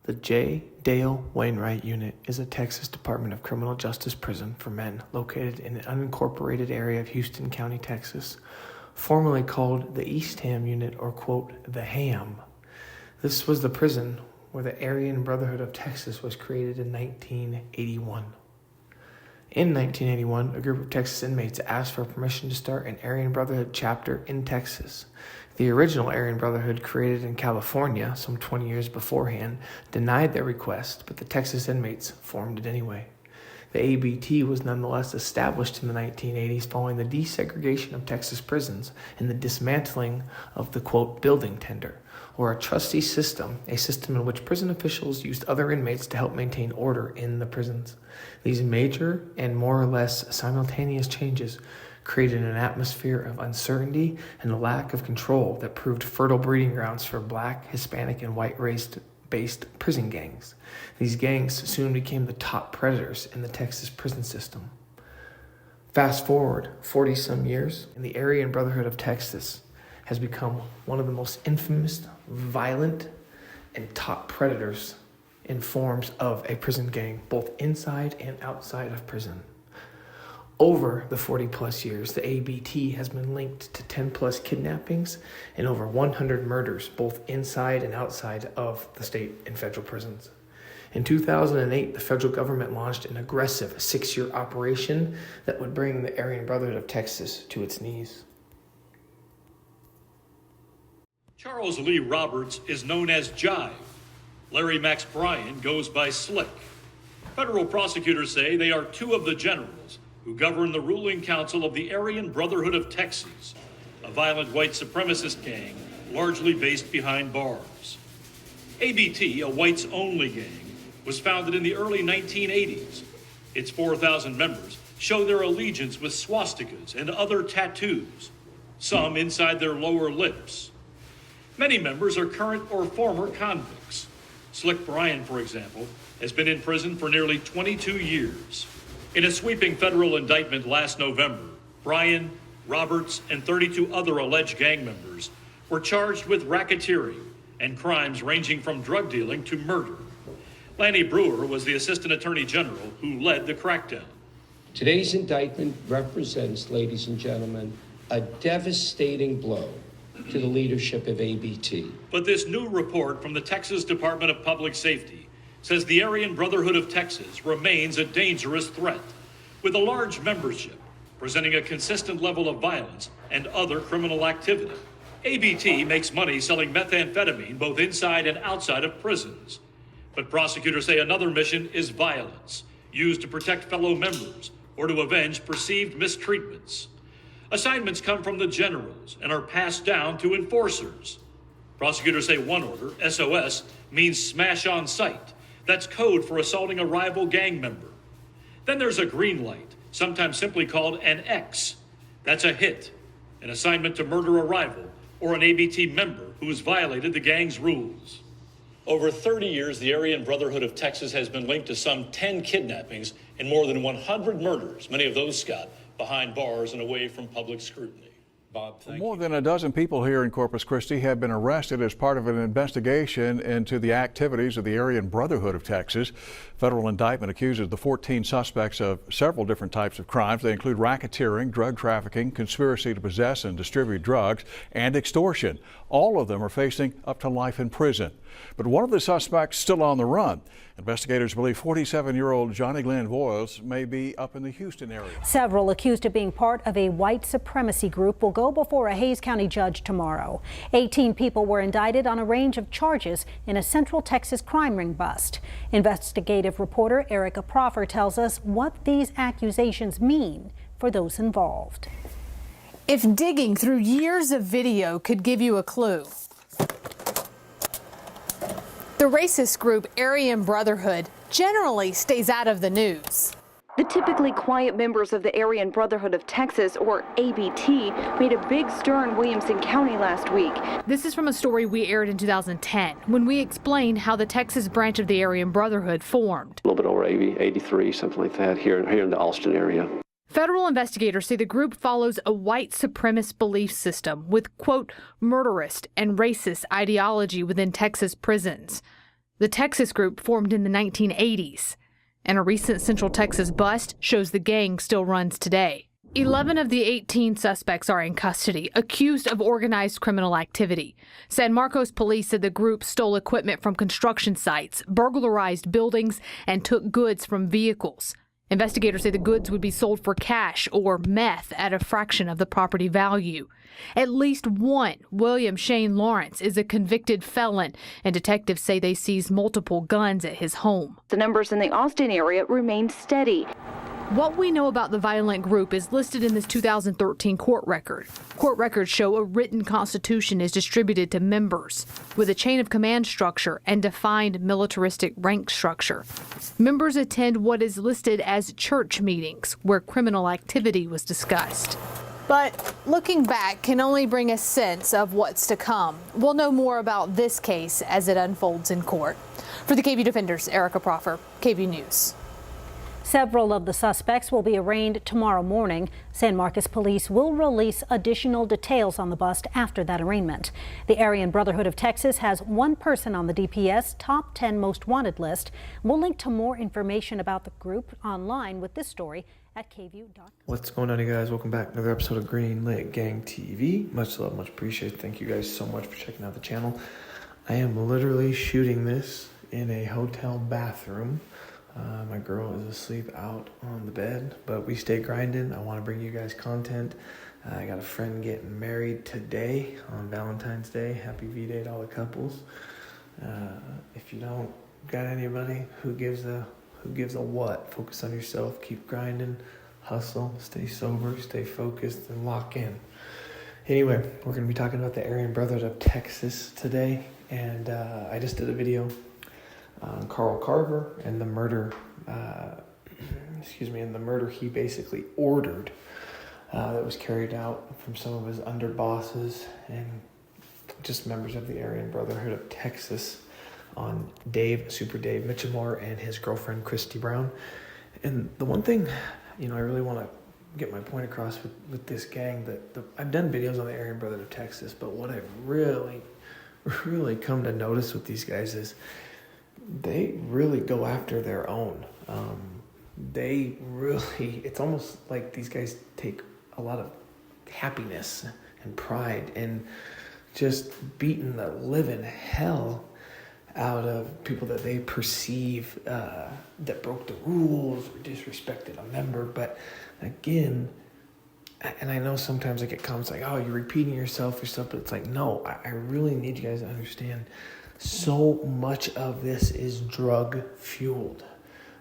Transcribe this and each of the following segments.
The J. Dale Wainwright Unit is a Texas Department of Criminal Justice prison for men located in an unincorporated area of Houston County, Texas, formerly called the East Ham Unit, or, quote, the Ham. This was the prison where the Aryan Brotherhood of Texas was created in 1981. In 1981, a group of Texas inmates asked for permission to start an Aryan Brotherhood chapter in Texas. The original Aryan Brotherhood, created in California some 20 years beforehand, denied their request, but the Texas inmates formed it anyway. The ABT was nonetheless established in the 1980s following the desegregation of Texas prisons and the dismantling of the, quote, building tender, or a trustee system, a system in which prison officials used other inmates to help maintain order in the prisons. These major and more or less simultaneous changes created an atmosphere of uncertainty and a lack of control that proved fertile breeding grounds for Black, Hispanic, and white race-based prison gangs. These gangs soon became the top predators in the Texas prison system. Fast forward 40-some years, and the Aryan Brotherhood of Texas has become one of the most infamous, violent, and top predators in forms of a prison gang, both inside and outside of prison. Over the 40-plus years, the ABT has been linked to 10-plus kidnappings and over 100 murders, both inside and outside of the state and federal prisons. In 2008, the federal government launched an aggressive 6-year operation that would bring the Aryan Brotherhood of Texas to its knees. Charles Lee Roberts is known as Jive. Larry Max Bryan goes by Slick. Federal prosecutors say they are two of the generals who govern the ruling council of the Aryan Brotherhood of Texas, a violent white supremacist gang largely based behind bars. ABT, a whites-only gang, was founded in the early 1980s. Its 4,000 members show their allegiance with swastikas and other tattoos, some inside their lower lips. Many members are current or former convicts. Slick Bryan, for example, has been in prison for nearly 22 years. In a sweeping federal indictment last November, Bryan, Roberts, and 32 other alleged gang members were charged with racketeering and crimes ranging from drug dealing to murder. Lanny Brewer was the Assistant Attorney General who led the crackdown. Today's indictment represents, ladies and gentlemen, a devastating blow to the leadership of ABT. But this new report from the Texas Department of Public Safety says the Aryan Brotherhood of Texas remains a dangerous threat, with a large membership presenting a consistent level of violence and other criminal activity. ABT makes money selling methamphetamine both inside and outside of prisons. But prosecutors say another mission is violence, used to protect fellow members or to avenge perceived mistreatments. Assignments come from the generals and are passed down to enforcers. Prosecutors say one order, SOS, means smash on sight. That's code for assaulting a rival gang member. Then there's a green light, sometimes simply called an X. That's a hit, an assignment to murder a rival or an ABT member who has violated the gang's rules. Over 30 years, the Aryan Brotherhood of Texas has been linked to some 10 kidnappings and more than 100 murders, many of those, Scott, behind bars and away from public scrutiny. Bob, thank you. More than a dozen people here in Corpus Christi have been arrested as part of an investigation into the activities of the Aryan Brotherhood of Texas. Federal indictment accuses the 14 suspects of several different types of crimes. They include racketeering, drug trafficking, conspiracy to possess and distribute drugs, and extortion. All of them are facing up to life in prison. But one of the suspects still on the run. Investigators believe 47-year-old Johnny Glenn Voiles may be up in the Houston area. Several accused of being part of a white supremacy group will go before a Hays County judge tomorrow. 18 people were indicted on a range of charges in a Central Texas crime ring bust. Investigative reporter Erica Proffer tells us what these accusations mean for those involved. If digging through years of video could give you a clue, the racist group Aryan Brotherhood generally stays out of the news. The typically quiet members of the Aryan Brotherhood of Texas, or ABT, made a big stir in Williamson County last week. This is from a story we aired in 2010 when we explained how the Texas branch of the Aryan Brotherhood formed. A little bit over 83, something like that, here in the Alston area. Federal investigators say the group follows a white supremacist belief system with, quote, murderist and racist ideology within Texas prisons. The Texas group formed in the 1980s, and a recent Central Texas bust shows the gang still runs today. 11 of the 18 suspects are in custody, accused of organized criminal activity. San Marcos police said the group stole equipment from construction sites, burglarized buildings, and took goods from vehicles. Investigators say the goods would be sold for cash or meth at a fraction of the property value. At least one, William Shane Lawrence, is a convicted felon, and detectives say they seized multiple guns at his home. The numbers in the Austin area remain steady. What we know about the violent group is listed in this 2013 court record. Court records show a written constitution is distributed to members with a chain of command structure and defined militaristic rank structure. Members attend what is listed as church meetings, where criminal activity was discussed. But looking back can only bring a sense of what's to come. We'll know more about this case as it unfolds in court. For the KVUE Defenders, Erica Proffer, KVUE News. Several of the suspects will be arraigned tomorrow morning. San Marcos police will release additional details on the bust after that arraignment. The Aryan Brotherhood of Texas has one person on the DPS top 10 most wanted list. We'll link to more information about the group online with this story at kvue.com. What's going on, you guys? Welcome back to another episode of Green Lit Gang TV. Much love, much appreciated. Thank you guys so much for checking out the channel. I am literally shooting this in a hotel bathroom. My girl is asleep out on the bed, but we stay grinding. I want to bring you guys content. I got a friend getting married today on Valentine's Day. Happy V-Day to all the couples. If you don't got anybody, who gives a what? Focus on yourself. Keep grinding. Hustle. Stay sober. Stay focused and lock in. Anyway, we're going to be talking about the Aryan Brotherhood of Texas today, and I just did a video on Carl Carver and the murder, and the murder he basically ordered that was carried out from some of his underbosses and just members of the Aryan Brotherhood of Texas on Super Dave Mitchemore and his girlfriend Christy Brown. And the one thing, I really want to get my point across with this gang, that I've done videos on the Aryan Brotherhood of Texas, but what I've really, really come to notice with these guys is they really go after their own. It's almost like these guys take a lot of happiness and pride in just beating the living hell out of people that they perceive that broke the rules or disrespected a member. But again, and I know sometimes I get comments like, oh, you're repeating yourself or stuff, but it's like, no, I really need you guys to understand so much of this is drug fueled.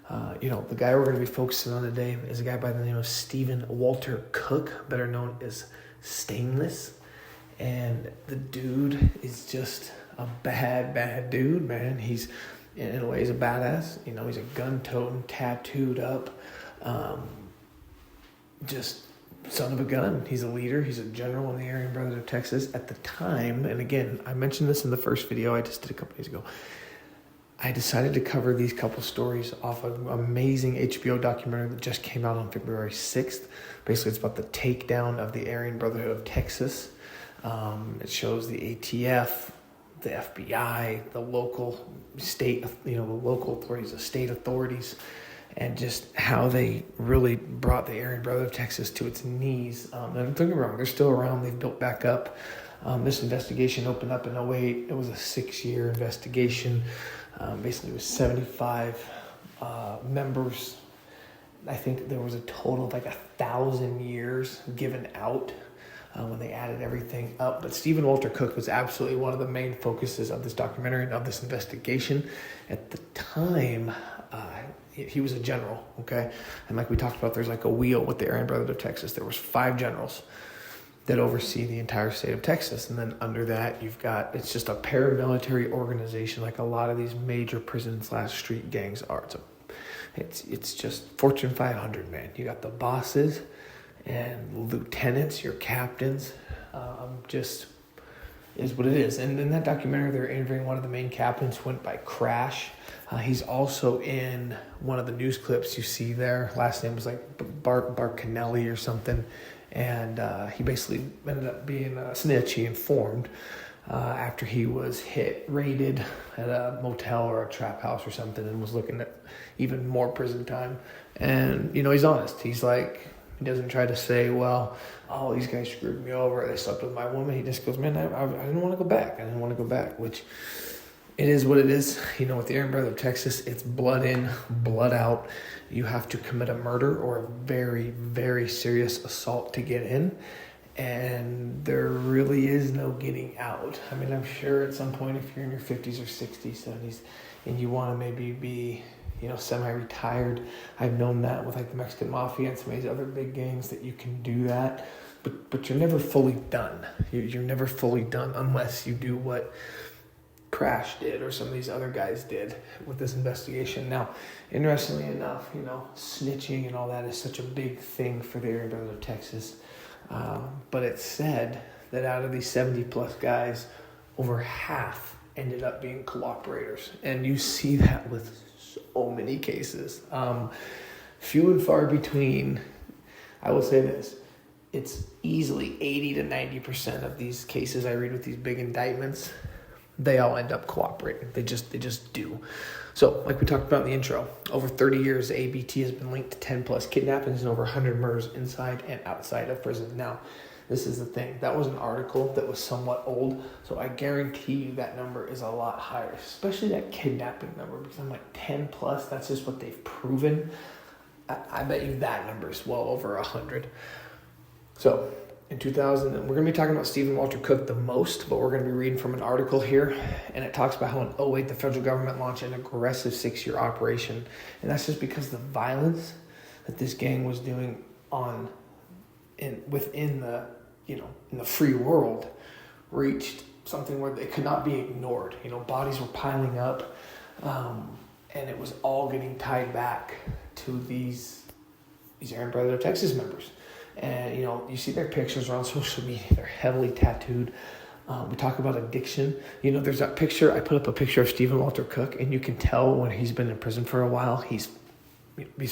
The guy we're going to be focusing on today is a guy by the name of Stephen Walter Cooke, better known as Stainless. And the dude is just a bad dude, man. He's, in a way, he's a badass. He's a gun-toting, tattooed up, just son of a gun. He's a leader. He's a general in the Aryan Brotherhood of Texas at the time. And again, I mentioned this in the first video I just did a couple days ago. I decided to cover these couple stories off an amazing HBO documentary that just came out on February 6th. Basically, it's about the takedown of the Aryan Brotherhood of Texas. It shows the ATF, the FBI, the local state, the local authorities, the state authorities, and just how they really brought the Aryan Brotherhood of Texas to its knees. And don't get me wrong, they're still around. They've built back up. This investigation opened up in 2008. It was a 6-year investigation. Basically, it was 75 members. I think there was a total of like 1,000 years given out when they added everything up. But Stephen Walter Cooke was absolutely one of the main focuses of this documentary and of this investigation. At the time, he was a general, okay? And like we talked about, there's like a wheel with the Aryan Brotherhood of Texas. There was 5 generals that oversee the entire state of Texas. And then under that, you've got, it's just a paramilitary organization like a lot of these major prison/street gangs are. It's just Fortune 500, man. You got the bosses and lieutenants, your captains, just is what it is. And in that documentary, they're interviewing one of the main captains who went by Crash. He's also in one of the news clips you see there. Last name was like Barcanelli or something. And he basically ended up being a snitch. He informed. after he was raided at a motel or a trap house or something, and was looking at even more prison time. And, he's honest. He's like, he doesn't try to say, well, oh, these guys screwed me over, they slept with my woman. He just goes, man, I didn't want to go back. Which, it is what it is. With the Aryan Brotherhood of Texas, it's blood in, blood out. You have to commit a murder or a very, very serious assault to get in. And there really is no getting out. I mean, I'm sure at some point, if you're in your 50s or 60s, 70s, and you want to maybe be, semi-retired, I've known that with like the Mexican Mafia and some of these other big gangs that you can do that. But you're never fully done. You're never fully done unless you do what Crash did or some of these other guys did with this investigation. Now, interestingly enough, snitching and all that is such a big thing for the Aryan Brotherhood of Texas. But it's said that out of these 70 plus guys, over half ended up being cooperators. And you see that with so many cases. Few and far between. I will say this. It's easily 80 to 90% of these cases I read with these big indictments, they all end up cooperating. They just do. So, like we talked about in the intro, over 30 years, ABT has been linked to 10 plus kidnappings and over 100 murders inside and outside of prison. Now, this is the thing. That was an article that was somewhat old, so I guarantee you that number is a lot higher, especially that kidnapping number, because I'm like 10 plus, that's just what they've proven. I bet you that number is well over 100. So, in 2000, we're going to be talking about Stephen Walter Cooke the most, but we're going to be reading from an article here, and it talks about how in 2008 the federal government launched an aggressive 6-year operation, and that's just because the violence that this gang was doing within the in the free world reached something where it could not be ignored. Bodies were piling up, and it was all getting tied back to these Aryan Brotherhood of Texas members. And, you see their pictures on social media. They're heavily tattooed. We talk about addiction. There's that picture. I put up a picture of Stephen Walter Cooke, and you can tell when he's been in prison for a while, he's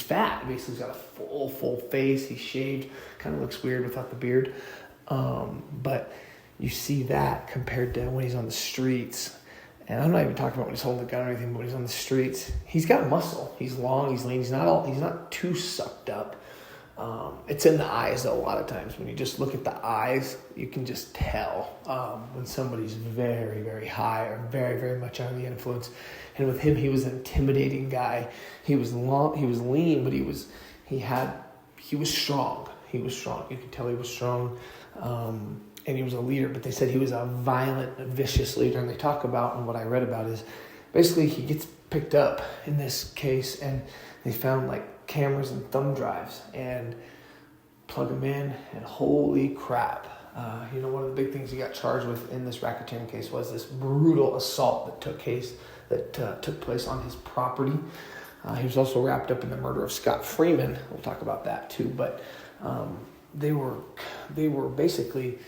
fat. Basically, he's got a full face. He's shaved. Kind of looks weird without the beard. But you see that compared to when he's on the streets. And I'm not even talking about when he's holding a gun or anything, but when he's on the streets, he's got muscle. He's long, he's lean. He's not too sucked up. It's in the eyes, though, a lot of times. When you just look at the eyes, you can just tell when somebody's very, very high or very, very much under the influence. And with him, he was an intimidating guy. He was long, he was lean, but he was strong. He was strong. You could tell he was strong. And he was a leader, but they said he was a violent, vicious leader. And they talk about, and what I read about is, basically he gets picked up in this case, and they found like cameras and thumb drives and plug them in, and holy crap. One of the big things he got charged with in this racketeering case was this brutal assault that took place on his property. He was also wrapped up in the murder of Scott Freeman. We'll talk about that too, but they were basically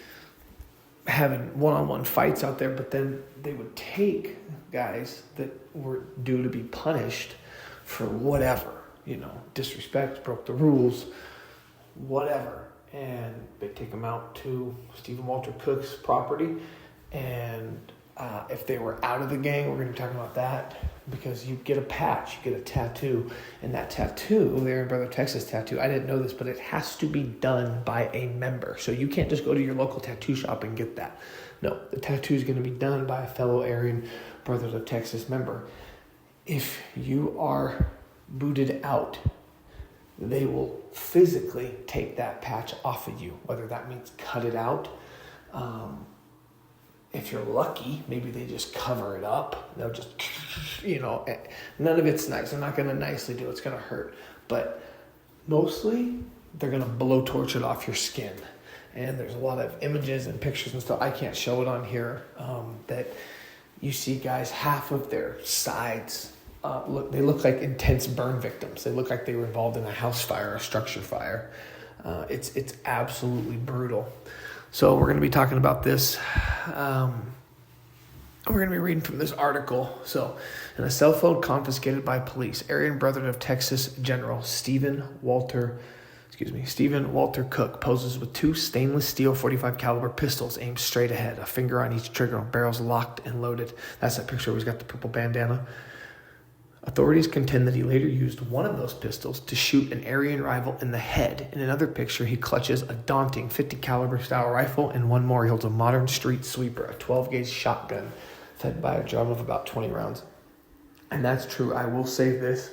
having one-on-one fights out there, but then they would take guys that were due to be punished for whatever, disrespect, broke the rules, whatever, and they take them out to Stephen Walter Cooke's property, and if they were out of the gang, we're going to be talking about that, because you get a patch, you get a tattoo, and that tattoo, the Aryan Brotherhood of Texas tattoo, I didn't know this, but it has to be done by a member. So you can't just go to your local tattoo shop and get that. No, the tattoo is going to be done by a fellow Aryan Brotherhood of Texas member. If you are booted out, they will physically take that patch off of you, whether that means cut it out. If you're lucky, maybe they just cover it up. They'll just, none of it's nice. They're not going to nicely do it. It's going to hurt. But mostly, they're going to blowtorch it off your skin. And there's a lot of images and pictures and stuff. I can't show it on here. That you see guys, half of their sides, they look like intense burn victims. They look like they were involved in a house fire, a structure fire. It's absolutely brutal. So we're going to be talking about this. We're going to be reading from this article. So, in a cell phone confiscated by police, Aryan Brotherhood of Texas General Stephen Walter Stephen Walter Cooke poses with 2 stainless steel .45 caliber pistols aimed straight ahead, a finger on each trigger, barrels locked and loaded. That's that picture where he's got the purple bandana. Authorities contend that he later used one of those pistols to shoot an Aryan rival in the head. In another picture, he clutches a daunting .50 caliber style rifle, and one more, he holds a modern street sweeper, a 12-gauge shotgun fed by a drum of about 20 rounds. And that's true. I will say this.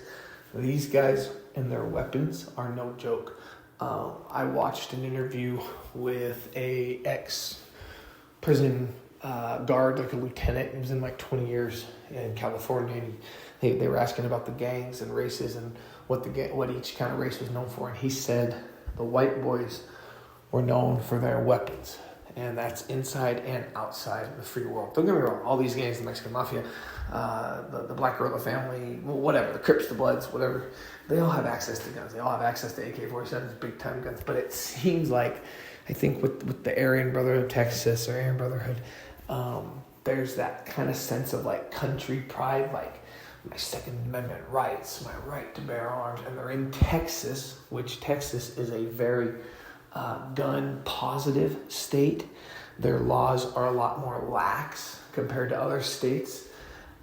These guys and their weapons are no joke. I watched an interview with a ex-prison guard, like a lieutenant. He was in like 20 years in California, and they were asking about the gangs and races and what each kind of race was known for. And he said the white boys were known for their weapons, and that's inside and outside of the free world. Don't get me wrong, all these gangs, the Mexican Mafia, the Black Gorilla family, whatever, the Crips, the Bloods, whatever, they all have access to guns. They all have access to AK-47s, big-time guns. But it seems like, I think with the Aryan Brotherhood of Texas or Aryan Brotherhood, there's that kind of sense of like country pride, like my Second Amendment rights, my right to bear arms. And they're in Texas, which Texas is a very gun-positive state. Their laws are a lot more lax compared to other states.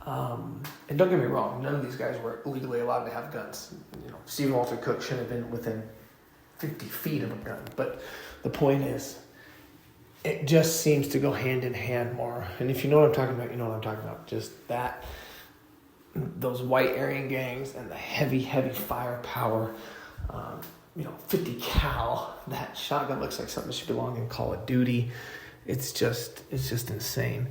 And don't get me wrong, none of these guys were legally allowed to have guns. Stephen Walter Cooke shouldn't have been within 50 feet of a gun. But the point is, it just seems to go hand in hand more. And if you know what I'm talking about, you know what I'm talking about. Just that, those white Aryan gangs and the heavy firepower, 50 cal, that shotgun looks like something that should belong in Call of Duty. It's just insane.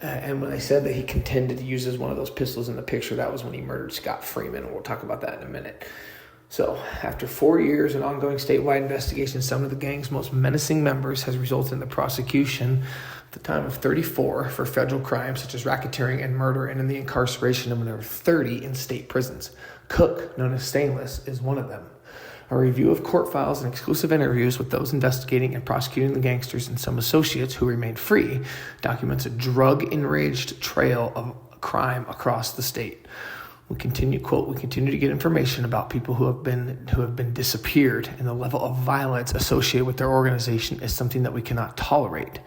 And when I said that he contended to use one of those pistols in the picture, that was when he murdered Scott Freeman, and we'll talk about that in a minute. So, after 4 years in ongoing statewide investigation, some of the gang's most menacing members has resulted in the prosecution at the time of 34 for federal crimes such as racketeering and murder, and in the incarceration of another 30 in state prisons. Cooke, known as Stainless, is one of them. A review of court files and exclusive interviews with those investigating and prosecuting the gangsters and some associates who remained free documents a drug-enraged trail of crime across the state. We continue to get information about people who have been disappeared, and the level of violence associated with their organization is something that we cannot tolerate.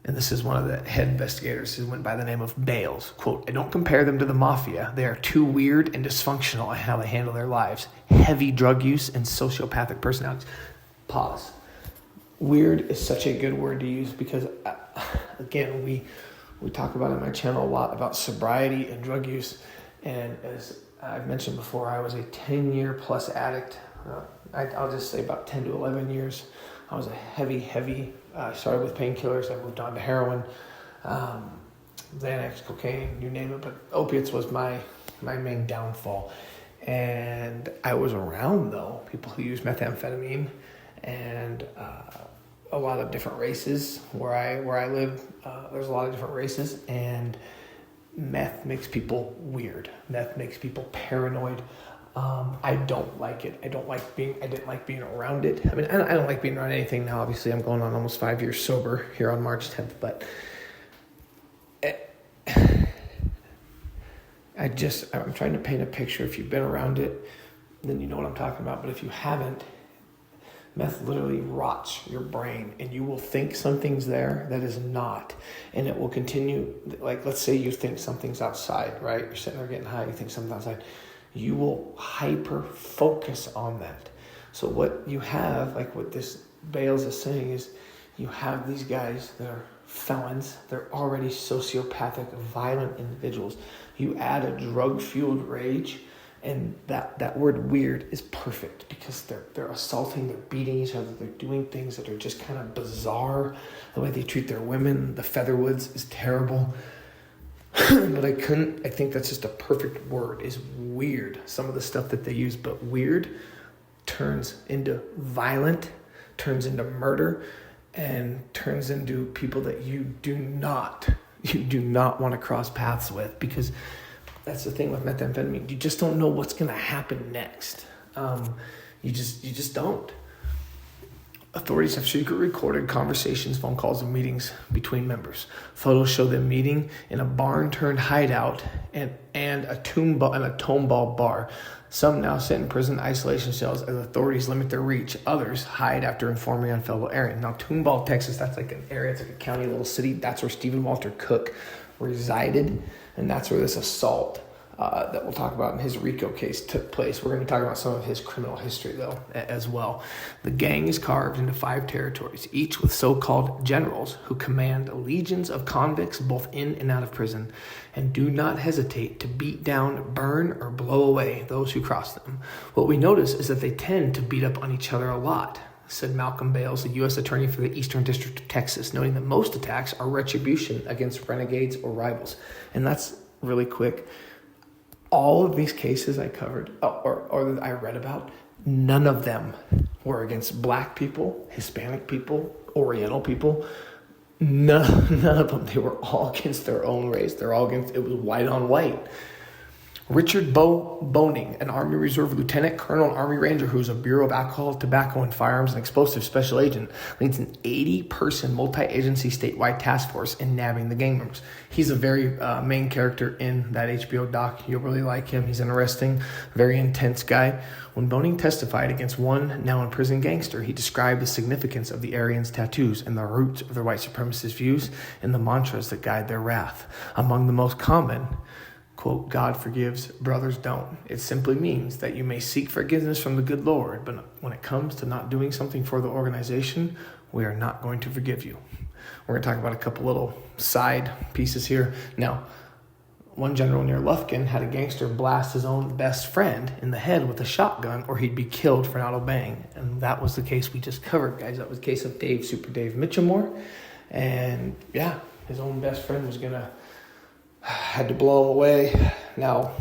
And this is one of the head investigators who went by the name of Bales. Quote, I don't compare them to the mafia. They are too weird and dysfunctional in how they handle their lives. Heavy drug use and sociopathic personalities. Pause. Weird is such a good word to use because, again, we talk about in my channel a lot about sobriety and drug use. And as I've mentioned before, I was a 10-year plus addict. I'll just say about 10 to 11 years. I was a heavy, I started with painkillers. I moved on to heroin, Xanax, cocaine, you name it. But opiates was my main downfall. And I was around, though, people who use methamphetamine and a lot of different races. Where I live, there's a lot of different races. And meth makes people weird. Meth makes people paranoid. I don't like it. I didn't like being around it. I mean, I don't like being around anything now. Obviously, I'm going on almost 5 years sober here on March 10th, but I'm trying to paint a picture. If you've been around it, then you know what I'm talking about. But if you haven't, meth literally rots your brain, and you will think something's there that is not, and it will continue. Like, let's say you think something's outside, right? You're sitting there getting high, you think something's outside. You will hyper focus on that. So what you have, like what this Bales is saying, is you have these guys that are felons. They're already sociopathic, violent individuals. You add a drug-fueled rage, and that word weird is perfect because they're assaulting, they're beating each other, they're doing things that are just kind of bizarre. The way they treat their women, the Featherwoods, is terrible. But I think that's just a perfect word, is weird. Some of the stuff that they use, but weird turns into violent, turns into murder, and turns into people that you do not want to cross paths with, because that's the thing with methamphetamine. You just don't know what's going to happen next. You just don't. Authorities have secretly recorded conversations, phone calls, and meetings between members. Photos show them meeting in a barn-turned hideout and a Tomball bar. Some now sit in prison isolation cells as authorities limit their reach. Others hide after informing on fellow Aryans. Now, Tomball, Texas, that's like an area, it's like a county, little city. That's where Stephen Walter Cooke resided, and that's where this assault that we'll talk about in his RICO case took place. We're going to talk about some of his criminal history, though, as well. The gang is carved into 5 territories, each with so-called generals who command legions of convicts both in and out of prison and do not hesitate to beat down, burn, or blow away those who cross them. What we notice is that they tend to beat up on each other a lot, said Malcolm Bales, the U.S. Attorney for the Eastern District of Texas, noting that most attacks are retribution against renegades or rivals. And that's really quick. All of these cases I covered, or that I read about, none of them were against black people, Hispanic people, Oriental people. None of them. They were all against their own race. They're all against, it was white on white. Richard Boning, an Army Reserve Lieutenant Colonel and Army Ranger who's a Bureau of Alcohol, Tobacco, and Firearms and Explosives Special Agent, leads an 80-person multi-agency statewide task force in nabbing the gang members. He's a very main character in that HBO doc. You'll really like him. He's interesting, very intense guy. When Boning testified against one now-in-prison gangster, he described the significance of the Aryans' tattoos and the roots of their white supremacist views and the mantras that guide their wrath. Among the most common, quote, God forgives, brothers don't. It simply means that you may seek forgiveness from the good Lord, but when it comes to not doing something for the organization, we are not going to forgive you. We're going to talk about a couple little side pieces here. Now, one general near Lufkin had a gangster blast his own best friend in the head with a shotgun or he'd be killed for not obeying. And that was the case we just covered, guys. That was the case of Super Dave Mitchelmore. And yeah, his own best friend had to blow him away. Now,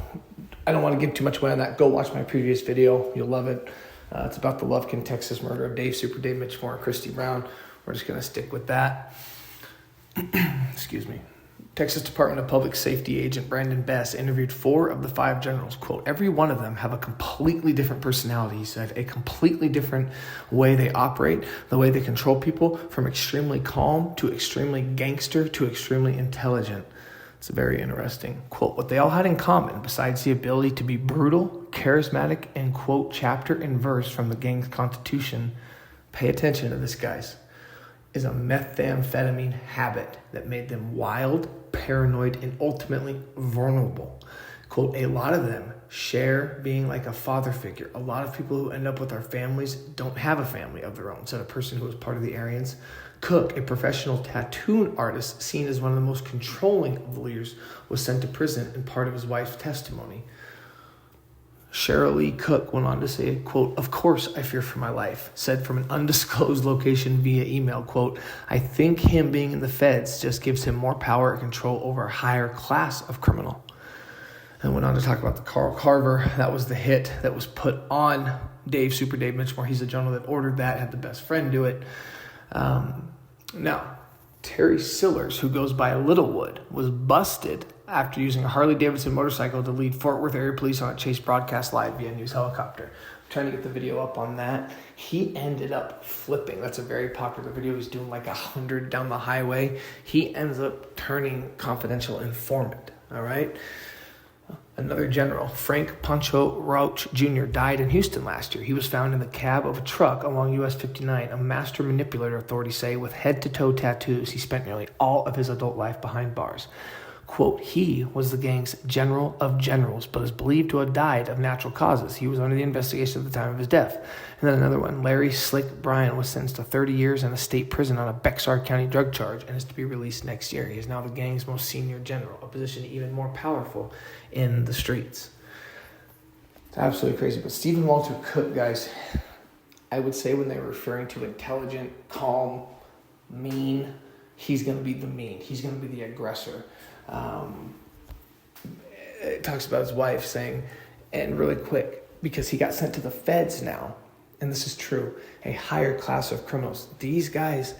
I don't want to give too much away on that. Go watch my previous video. You'll love it. It's about the Lufkin, Texas murder of Super Dave Mitchelmore and Christy Brown. We're just going to stick with that. Excuse me. Texas Department of Public Safety agent Brandon Bess interviewed 4 of the 5 generals. Quote, every one of them have a completely different personality, he said, a completely different way they operate, the way they control people, from extremely calm to extremely gangster to extremely intelligent. It's very interesting. Quote, what they all had in common, besides the ability to be brutal, charismatic, and quote, chapter and verse from the gang's constitution, pay attention to this, guys, is a methamphetamine habit that made them wild, paranoid, and ultimately vulnerable. Quote, a lot of them share being like a father figure. A lot of people who end up with our families don't have a family of their own, said a person who was part of the Aryans. Cooke, a professional tattoo artist seen as one of the most controlling of the leaders, was sent to prison in part of his wife's testimony. Cheryl Lee Cooke went on to say, quote, of course I fear for my life, said from an undisclosed location via email, quote, I think him being in the feds just gives him more power and control over a higher class of criminal. And went on to talk about the Carl Carver. That was the hit that was put on Super Dave Mitchelmore. He's the general that ordered that, had the best friend do it. Now, Terry Sillers, who goes by Littlewood, was busted after using a Harley-Davidson motorcycle to lead Fort Worth area police on a chase broadcast live via news helicopter. I'm trying to get the video up on that. He ended up flipping. That's a very popular video. He's doing like 100 down the highway. He ends up turning confidential informant, all right? Another general, Frank Pancho Rauch Jr., died in Houston last year. He was found in the cab of a truck along US 59, a master manipulator, authorities say, with head-to-toe tattoos. He spent nearly all of his adult life behind bars. Quote, he was the gang's general of generals, but is believed to have died of natural causes. He was under the investigation at the time of his death. And then another one, Larry Slick Bryan was sentenced to 30 years in a state prison on a Bexar County drug charge and is to be released next year. He is now the gang's most senior general, a position even more powerful in the streets. It's absolutely crazy. But Stephen Walter Cooke, guys, I would say when they were referring to intelligent, calm, mean, he's going to be the mean. He's going to be the aggressor. It talks about his wife saying, and really quick, because he got sent to the feds now, and this is true, a higher class of criminals. These guys,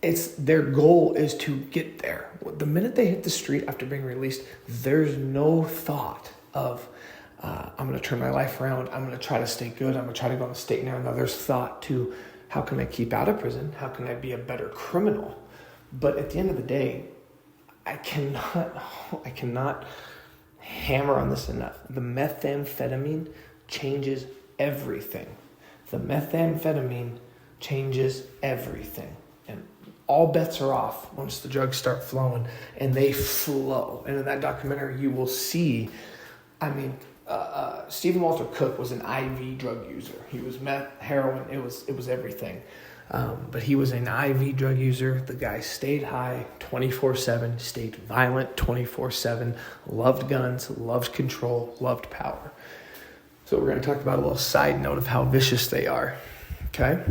their goal is to get there. The minute they hit the street after being released, there's no thought of, I'm going to turn my life around. I'm going to try to stay good. I'm going to try to go on the state now. There's thought to How can I keep out of prison? How can I be a better criminal? But at the end of the day, I cannot hammer on this enough. The methamphetamine changes everything. The methamphetamine changes everything. And all bets are off once the drugs start flowing, and they flow. And in that documentary, you will see, Stephen Walter Cooke was an IV drug user. He was meth, heroin, it was everything. But he was an IV drug user. The guy stayed high 24/7, stayed violent 24/7, loved guns, loved control, loved power. So we're going to talk about a little side note of how vicious they are, okay?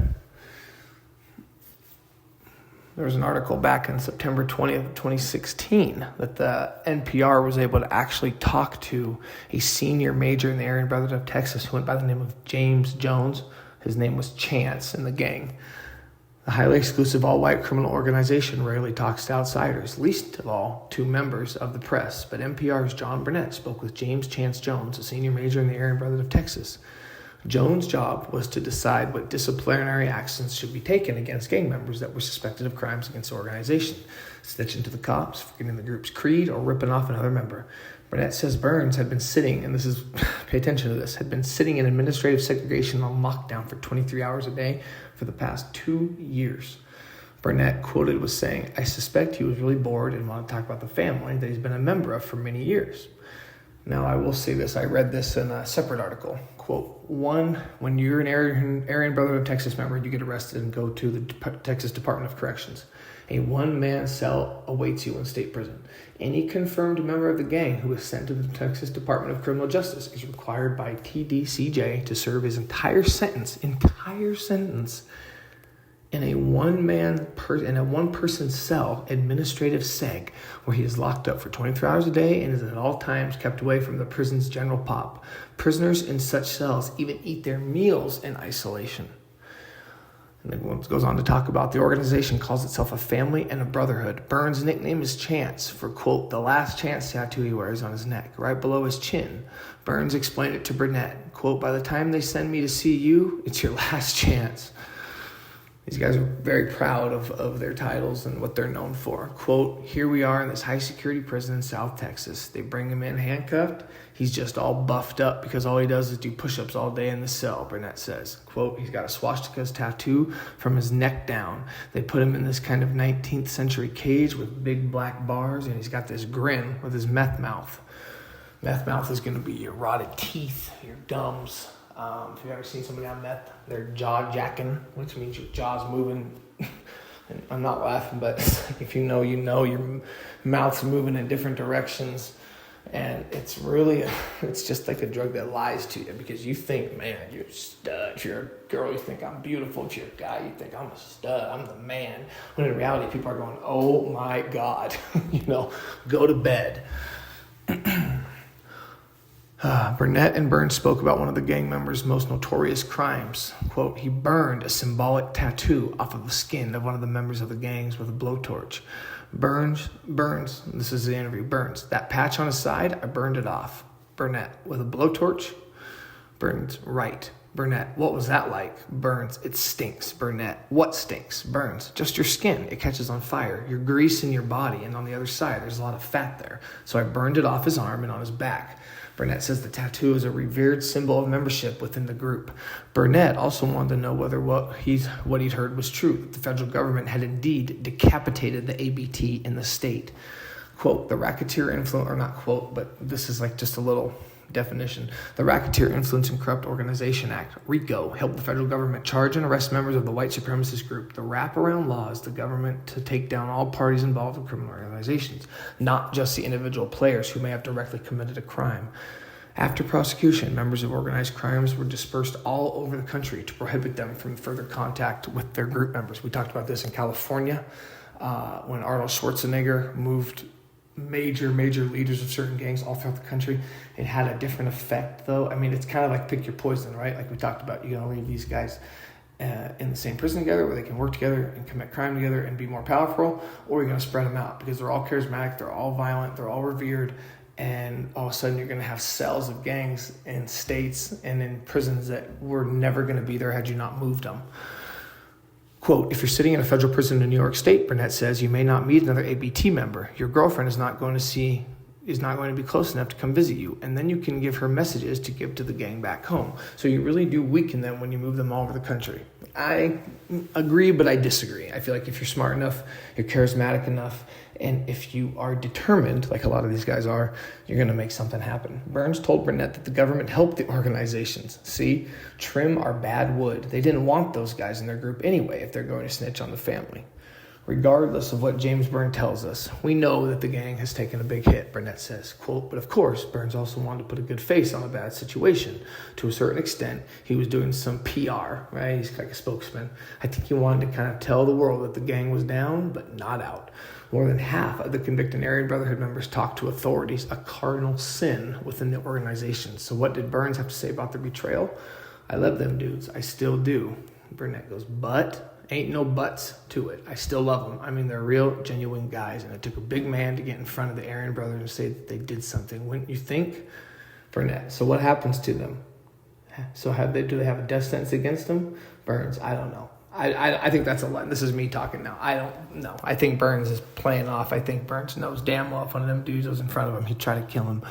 There was an article back in September 20th, 2016 that the NPR was able to actually talk to a senior major in the Aryan Brotherhood of Texas who went by the name of James Jones. His name was Chance in the gang. The highly exclusive all-white criminal organization rarely talks to outsiders, least of all to members of the press. But NPR's John Burnett spoke with James Chance Jones, a senior major in the Aryan Brotherhood of Texas. Jones' job was to decide what disciplinary actions should be taken against gang members that were suspected of crimes against the organization, snitching to the cops, forgetting the group's creed, or ripping off another member. Burnett says Burns had been sitting, and pay attention to this, had been sitting in administrative segregation on lockdown for 23 hours a day for the past 2 years. Burnett, quoted, was saying, "I suspect he was really bored and wanted to talk about the family that he's been a member of for many years." Now, I will say this. I read this in a separate article. Quote, when you're an Aryan Brotherhood of Texas member, you get arrested and go to the Texas Department of Corrections. A one-man cell awaits you in state prison. Any confirmed member of the gang who is sent to the Texas Department of Criminal Justice is required by TDCJ to serve his entire sentence in a one-person cell administrative seg, where he is locked up for 23 hours a day and is at all times kept away from the prison's general pop. Prisoners in such cells even eat their meals in isolation. And then it goes on to talk about the organization calls itself a family and a brotherhood. Burns' nickname is Chance for, quote, the last chance tattoo he wears on his neck, right below his chin. Burns explained it to Burnett, quote, by the time they send me to see you, it's your last chance. These guys are very proud of their titles and what they're known for. Quote, here we are in this high-security prison in South Texas. They bring him in handcuffed. He's just all buffed up because all he does is do push-ups all day in the cell, Burnett says. Quote, he's got a swastika's tattoo from his neck down. They put him in this kind of 19th century cage with big black bars, and he's got this grin with his meth mouth. Meth mouth is going to be your rotted teeth, your gums. If you've ever seen somebody on meth, they're jaw jacking, which means your jaw's moving. And I'm not laughing, but if you know, your mouth's moving in different directions. And it's just like a drug that lies to you because you think, man, you're a stud. If you're a girl, you think I'm beautiful. If you're a guy, you think I'm a stud. I'm the man. When in reality, people are going, oh my God, go to bed. Burnett and Burns spoke about one of the gang members' most notorious crimes. Quote, he burned a symbolic tattoo off of the skin of one of the members of the gangs with a blowtorch. Burns, this is the interview, Burns, that patch on his side, I burned it off. Burnett, with a blowtorch? Burns, right. Burnett, what was that like? Burns, it stinks. Burnett, what stinks? Burns, just your skin. It catches on fire. Your grease in your body, and on the other side, there's a lot of fat there. So I burned it off his arm and on his back. Burnett says the tattoo is a revered symbol of membership within the group. Burnett also wanted to know whether what he'd heard was true, that the federal government had indeed decapitated the ABT in the state. Quote, the racketeer influence, or not quote, but this is like just a little definition. The Racketeer Influence and Corrupt Organization Act, RICO, helped the federal government charge and arrest members of the white supremacist group. The wraparound law is the government to take down all parties involved in criminal organizations, not just the individual players who may have directly committed a crime. After prosecution, members of organized crimes were dispersed all over the country to prohibit them from further contact with their group members. We talked about this in California when Arnold Schwarzenegger moved major leaders of certain gangs all throughout the country. It had a different effect, though. I mean, it's kind of like pick your poison, right? Like we talked about, you're going to leave these guys in the same prison together where they can work together and commit crime together and be more powerful, or you're going to spread them out because they're all charismatic, they're all violent, they're all revered, and all of a sudden you're going to have cells of gangs in states and in prisons that were never going to be there had you not moved them. Quote, if you're sitting in a federal prison in New York State, Burnett says, you may not meet another ABT member. Your girlfriend is not going to be close enough to come visit you. And then you can give her messages to give to the gang back home. So you really do weaken them when you move them all over the country. I agree, but I disagree. I feel like if you're smart enough, you're charismatic enough, and if you are determined, like a lot of these guys are, you're going to make something happen. Burns told Burnett that the government helped the organizations. See, trim our bad wood. They didn't want those guys in their group anyway if they're going to snitch on the family. Regardless of what James Byrne tells us, we know that the gang has taken a big hit, Burnett says. Quote, but of course, Burns also wanted to put a good face on a bad situation. To a certain extent, he was doing some PR, right? He's like a spokesman. I think he wanted to kind of tell the world that the gang was down, but not out. More than half of the convicted Aryan Brotherhood members talked to authorities, a cardinal sin within the organization. So what did Burns have to say about the betrayal? I love them dudes. I still do. Burnett goes, but ain't no buts to it. I still love them. I mean, they're real, genuine guys, and it took a big man to get in front of the Aryan Brothers and say that they did something. Wouldn't you think? Burnett, so what happens to them? So do they have a death sentence against them? Burns, I don't know. I think that's a lot. This is me talking now. I don't know. I think Burns is playing off. I think Burns knows damn well if one of them dudes was in front of him, he'd try to kill him.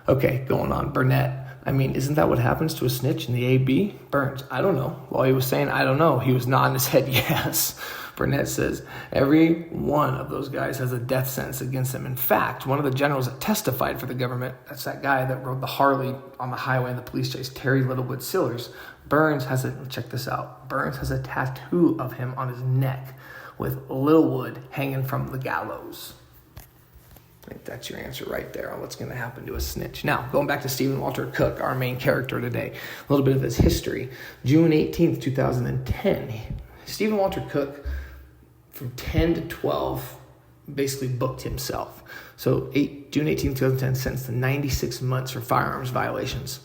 Okay, going on. Burnett, I mean, isn't that what happens to a snitch in the AB? Burns, I don't know. While he was saying, I don't know, he was nodding his head yes. Burnett says, every one of those guys has a death sentence against them. In fact, one of the generals that testified for the government, that's that guy that rode the Harley on the highway in the police chase, Terry Littlewood Sillers. Burns has check this out. Burns has a tattoo of him on his neck with Littlewood hanging from the gallows. I think that's your answer right there on what's going to happen to a snitch. Now, going back to Stephen Walter Cooke, our main character today, a little bit of his history. June 18th, 2010, Stephen Walter Cooke, from 10 to 12, basically booked himself. So June 18th, 2010, sentenced to 96 months for firearms violations.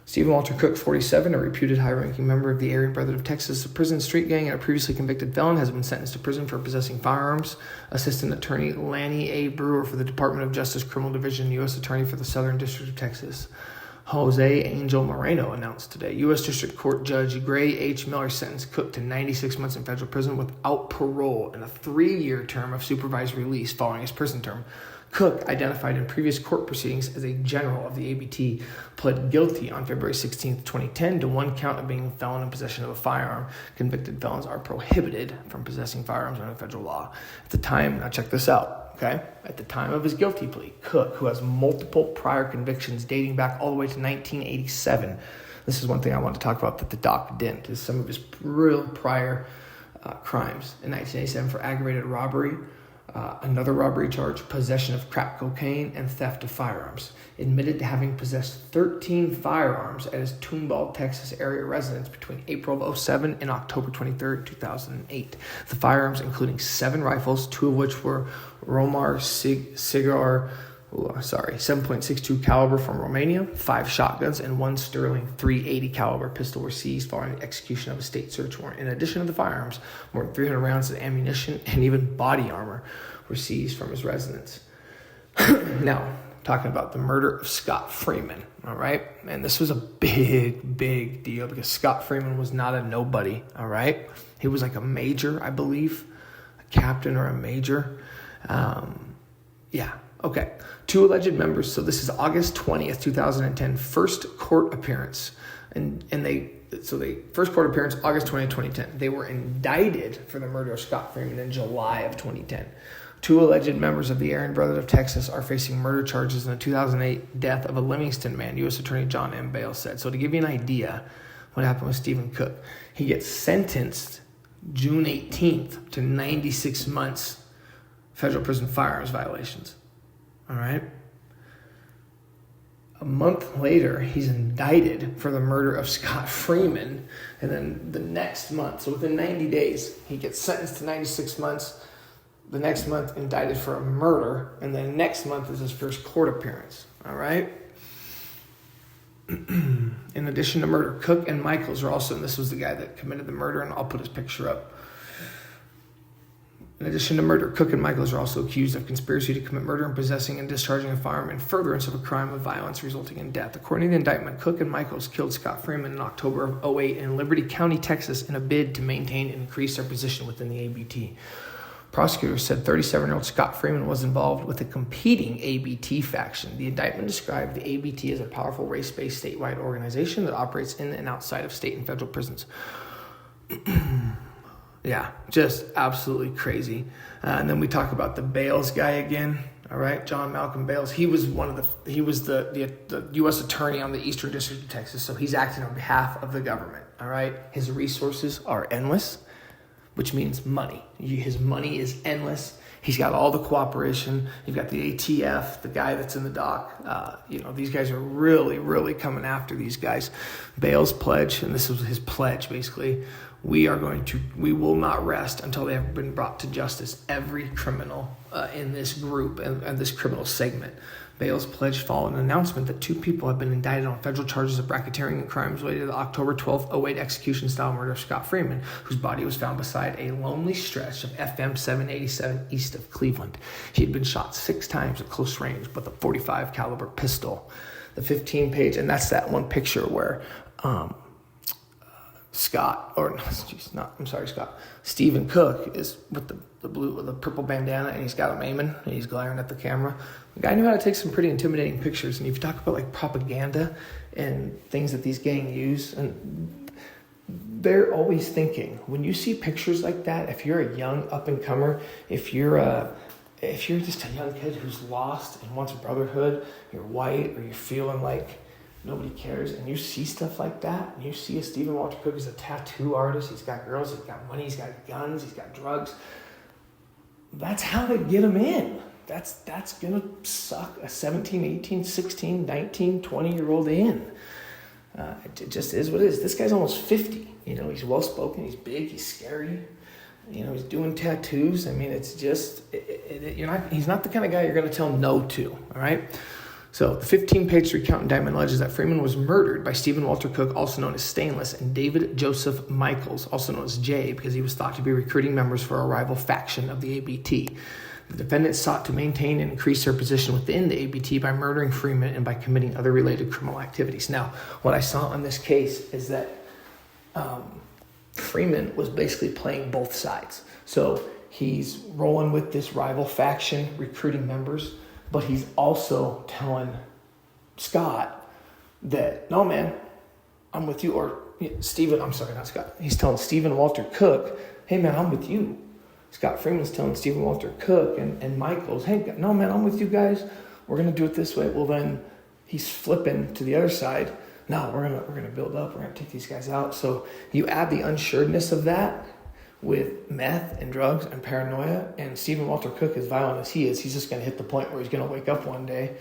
Stephen Walter Cooke, 47, a reputed high-ranking member of the Aryan Brotherhood of Texas, a prison street gang, and a previously convicted felon, has been sentenced to prison for possessing firearms. Assistant Attorney Lanny A. Brewer for the Department of Justice Criminal Division, U.S. Attorney for the Southern District of Texas. Jose Angel Moreno announced today. U.S. District Court Judge Gray H. Miller sentenced Cooke to 96 months in federal prison without parole and a 3-year term of supervised release following his prison term. Cooke, identified in previous court proceedings as a general of the ABT, pled guilty on February 16, 2010 to one count of being a felon in possession of a firearm. Convicted felons are prohibited from possessing firearms under federal law. At the time, now check this out, okay? At the time of his guilty plea, Cooke, who has multiple prior convictions dating back all the way to 1987, this is one thing I want to talk about that the doc didn't, is some of his real prior crimes. In 1987 for aggravated robbery, another robbery charge, possession of crack cocaine, and theft of firearms. Admitted to having possessed 13 firearms at his Tomball, Texas area residence between April of 2007 and October 23, 2008. The firearms including 7 rifles, 2 of which were Romar Cigar 7.62 caliber from Romania, 5 shotguns, and 1 Sterling .380 caliber pistol were seized following the execution of a state search warrant. In addition to the firearms, more than 300 rounds of ammunition and even body armor were seized from his residence. Now, talking about the murder of Scott Freeman, all right? And this was a big, big deal because Scott Freeman was not a nobody, all right? He was like a major, I believe, a captain or a major. Okay. 2 alleged members. So this is August 20th, 2010, first court appearance. First court appearance, August 20th, 2010. They were indicted for the murder of Scott Freeman in July of 2010. 2 alleged members of the Aryan Brotherhood of Texas are facing murder charges in the 2008 death of a Livingston man, U.S. Attorney John M. Bale said. So to give you an idea what happened with Stephen Cooke, he gets sentenced June 18th to 96 months federal prison firearms violations. All right. A month later, he's indicted for the murder of Scott Freeman. And then the next month, so within 90 days, he gets sentenced to 96 months. The next month, indicted for a murder. And then next month is his first court appearance. All right. In addition to murder, Cooke and Michaels are also, and this was the guy that committed the murder, and I'll put his picture up. In addition to murder, Cooke and Michaels are also accused of conspiracy to commit murder and possessing and discharging a firearm in furtherance of a crime of violence resulting in death. According to the indictment, Cooke and Michaels killed Scott Freeman in October of 2008 in Liberty County, Texas, in a bid to maintain and increase their position within the ABT. Prosecutors said 37-year-old Scott Freeman was involved with a competing ABT faction. The indictment described the ABT as a powerful race-based statewide organization that operates in and outside of state and federal prisons. Yeah, just absolutely crazy. And then we talk about the Bales guy again. All right, John Malcolm Bales. He was the U.S. attorney on the Eastern District of Texas, so he's acting on behalf of the government. All right, his resources are endless, which means money. His money is endless. He's got all the cooperation. You've got the ATF, the guy that's in the dock. These guys are really, really coming after these guys. Bales pledge, and this was his pledge basically, we will not rest until they have been brought to justice, every criminal in this group and this criminal segment. Bales pledged following an announcement that 2 people have been indicted on federal charges of racketeering and crimes related to the October 12, 2008 execution-style murder of Scott Freeman, whose body was found beside a lonely stretch of FM 787 east of Cleveland. He had been shot 6 times at close range with a .45 caliber pistol. The 15-page, and that's that one picture where Stephen Cooke is with the purple bandana, and he's got him aiming, and he's glaring at the camera. The guy knew how to take some pretty intimidating pictures. And if you talk about like propaganda and things that these gangs use, and they're always thinking, when you see pictures like that, if you're a young up-and-comer, if you're just a young kid who's lost and wants a brotherhood, you're white, or you're feeling like nobody cares, and you see stuff like that, and you see a Stephen Walter Cooke who's a tattoo artist, he's got girls, he's got money, he's got guns, he's got drugs. That's how they get him in. That's gonna suck a 17, 18, 16, 19, 20-year-old in. It just is what it is. This guy's almost 50. He's well-spoken, he's big, he's scary. He's doing tattoos. I mean, it's just, he's not the kind of guy you're gonna tell no to, all right? So the 15-page 3-count indictment alleges that Freeman was murdered by Stephen Walter Cooke, also known as Stainless, and David Joseph Michaels, also known as Jay, because he was thought to be recruiting members for a rival faction of the ABT. The defendants sought to maintain and increase their position within the ABT by murdering Freeman and by committing other related criminal activities. Now, what I saw on this case is that Freeman was basically playing both sides. So he's rolling with this rival faction, recruiting members, but he's also telling Scott that, no, man, I'm with you. Or he's telling Stephen Walter Cooke, hey, man, I'm with you. Scott Freeman's telling Stephen Walter Cooke and Michaels, hey, no, man, I'm with you guys. We're going to do it this way. Well, then he's flipping to the other side. No, we're gonna build up. We're going to take these guys out. So you add the unsuredness of that with meth and drugs and paranoia, and Stephen Walter Cooke, as violent as he is, he's just going to hit the point where he's going to wake up one day.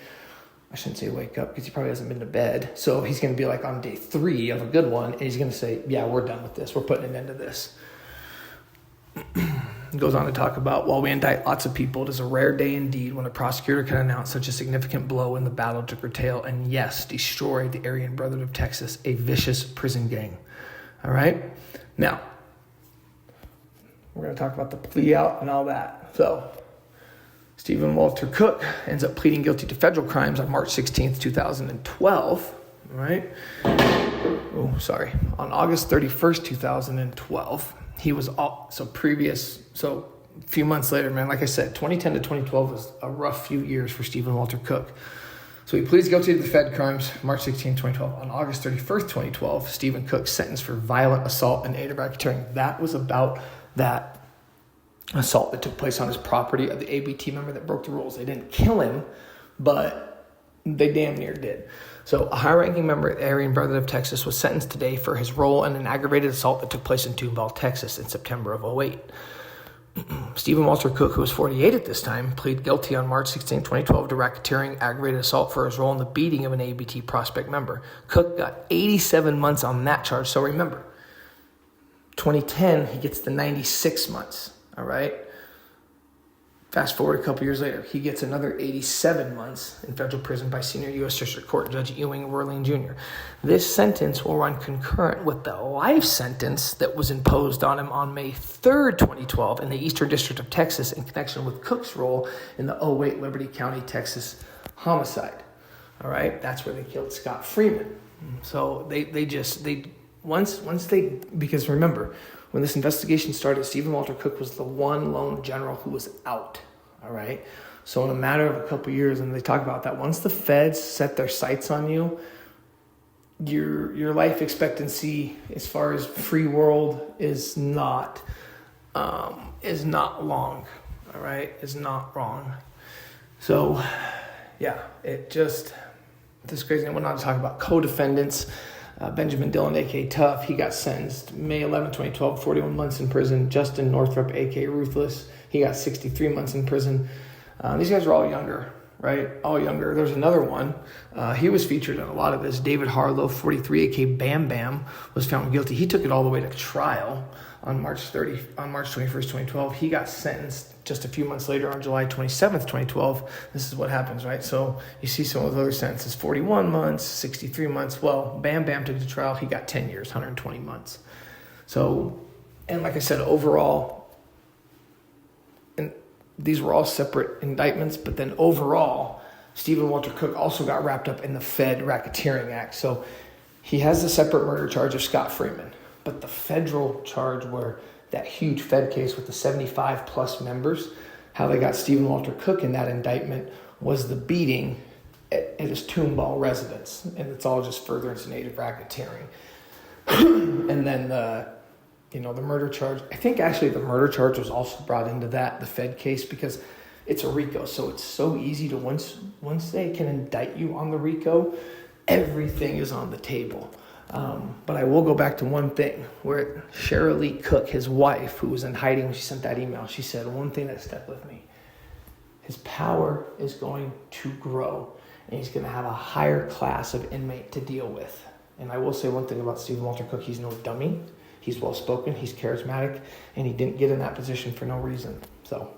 I shouldn't say wake up because he probably hasn't been to bed. So he's going to be like on day 3 of a good one, and he's going to say, yeah, we're done with this. We're putting an end to this. It goes on to talk about, while we indict lots of people, it is a rare day indeed when a prosecutor can announce such a significant blow in the battle to curtail and, yes, destroy the Aryan Brotherhood of Texas, a vicious prison gang. All right? Now, we're going to talk about the plea out and all that. So, Stephen Walter Cooke ends up pleading guilty to federal crimes on March 16th, 2012. All right? On August 31st, 2012, he was a few months later, man, like I said, 2010 to 2012 was a rough few years for Stephen Walter Cooke. So he pleads guilty to the Fed crimes, March 16, 2012. On August 31st, 2012, Stephen Cooke sentenced for violent assault and aid of racketeering. That was about that assault that took place on his property of the ABT member that broke the rules. They didn't kill him, but they damn near did. So a high-ranking member of the Aryan Brotherhood of Texas was sentenced today for his role in an aggravated assault that took place in Toonville, Texas in September of 2008. Stephen Walter Cooke, who was 48 at this time, pleaded guilty on March 16, 2012 to racketeering aggravated assault for his role in the beating of an ABT prospect member. Cooke got 87 months on that charge. So remember, 2010, he gets the 96 months, all right? Fast forward a couple years later, he gets another 87 months in federal prison by Senior U.S. District Court Judge Ewing Werling Jr. This sentence will run concurrent with the life sentence that was imposed on him on May 3rd, 2012 in the Eastern District of Texas in connection with Cooke's role in the 08 Liberty County, Texas homicide. All right, that's where they killed Scott Freeman. So because remember, when this investigation started, Stephen Walter Cooke was the one lone general who was out, all right? So in a matter of a couple years, and they talk about that, once the feds set their sights on you, your life expectancy as far as free world is not long, all right? Is not wrong. So, yeah, this is crazy. I went on to talk about co-defendants. Benjamin Dillon, a.k.a. Tough, he got sentenced May 11, 2012, 41 months in prison. Justin Northrup, a.k.a. Ruthless, he got 63 months in prison. These guys are all younger, right? All younger. There's another one. He was featured in a lot of this. David Harlow, 43, a.k.a. Bam Bam, was found guilty. He took it all the way to trial on March 21st, 2012. He got sentenced just a few months later on July 27th, 2012. This is what happens, right? So you see some of those other sentences, 41 months, 63 months. Well, Bam Bam took it to trial. He got 10 years, 120 months. So, and like I said, overall, and these were all separate indictments, but then overall, Stephen Walter Cooke also got wrapped up in the Fed Racketeering Act. So he has the separate murder charge of Scott Freeman, but the federal charge where that huge Fed case with the 75 plus members, how they got Stephen Walter Cooke in that indictment was the beating at his Tomball residence. And it's all just furtherance of native racketeering. And then the murder charge, I think actually the murder charge was also brought into the Fed case, because it's a RICO. So it's so easy to, once they can indict you on the RICO, everything is on the table. But I will go back to one thing where Cheryl Lee Cooke, his wife, who was in hiding when she sent that email, she said one thing that stuck with me. His power is going to grow, and he's going to have a higher class of inmate to deal with. And I will say one thing about Stephen Walter Cooke. He's no dummy. He's well-spoken. He's charismatic. And he didn't get in that position for no reason. So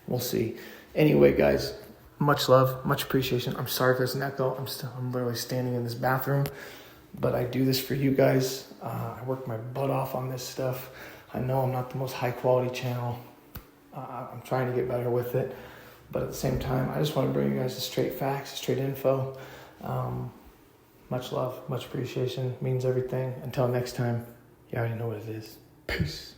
we'll see. Anyway, guys, much love, much appreciation. I'm sorry if there's an echo. I'm literally standing in this bathroom. But I do this for you guys. I work my butt off on this stuff. I know I'm not the most high-quality channel. I'm trying to get better with it. But at the same time, I just want to bring you guys the straight facts, the straight info. Much love, much appreciation. It means everything. Until next time, you already know what it is. Peace.